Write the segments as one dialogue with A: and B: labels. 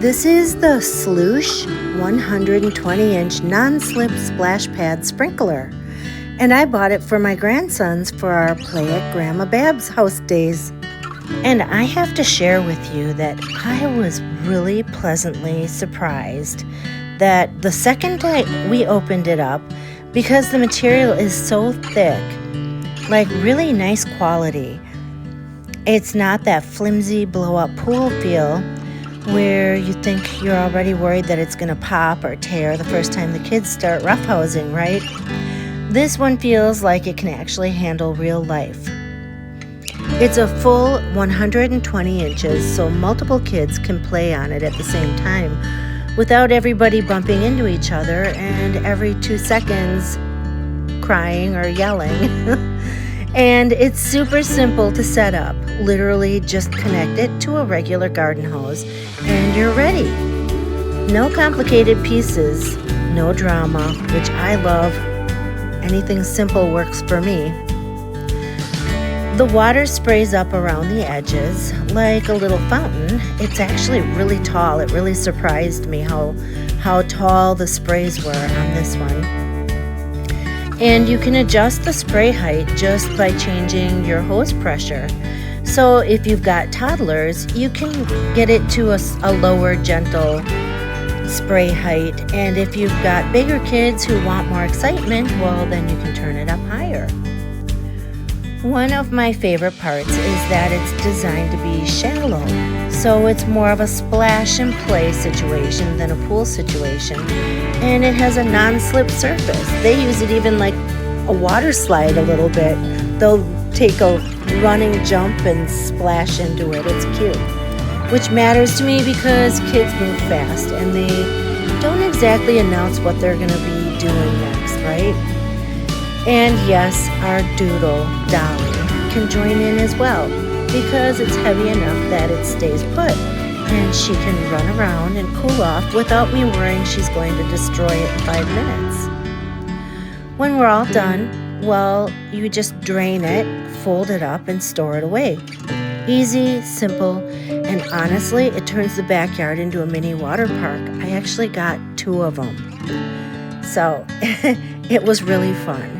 A: This is the SLOOSH 120-inch non-slip splash pad sprinkler, and I bought it for my grandsons for our Play at Grandma Bab's house days. And I have to share with you that I was really pleasantly surprised that the second we opened it up, because the material is so thick, like really nice quality. It's not that flimsy blow-up pool feel where you think you're already worried that it's going to pop or tear the first time the kids start roughhousing, right? This one feels like it can actually handle real life. It's a full 120 inches, so multiple kids can play on it at the same time without everybody bumping into each other and every 2 seconds crying or yelling. And it's super simple to set up. Literally just connect it to a regular garden hose and you're ready. No complicated pieces, no drama, which I love. Anything simple works for me. The water sprays up around the edges like a little fountain. It's actually really tall. It really surprised me how tall the sprays were on this one. And you can adjust the spray height just by changing your hose pressure. So if you've got toddlers, you can get it to a lower, gentle spray height. And if you've got bigger kids who want more excitement, well, then you can turn it up higher. One of my favorite parts is that it's designed to be shallow. So it's more of a splash and play situation than a pool situation. And it has a non-slip surface. They use it even like a water slide a little bit. They'll take a running jump and splash into it. It's cute. Which matters to me because kids move fast and they don't exactly announce what they're going to be doing next, right? And yes, our doodle, Dolly, can join in as well because it's heavy enough that it stays put and she can run around and cool off without me worrying she's going to destroy it in 5 minutes. When we're all done, well, you just drain it, fold it up, and store it away. Easy, simple, and honestly, it turns the backyard into a mini water park. I actually got 2 of them. So it was really fun.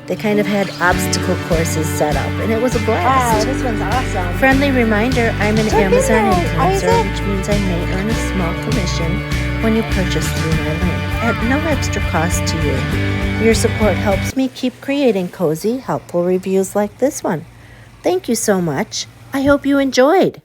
A: They kind of had obstacle courses set up, and it was a blast.
B: Wow, this one's awesome.
A: Friendly reminder, I'm an Amazon influencer, which means I may earn a small commission when you purchase through my link at no extra cost to you. Your support helps me keep creating cozy, helpful reviews like this one. Thank you so much. I hope you enjoyed.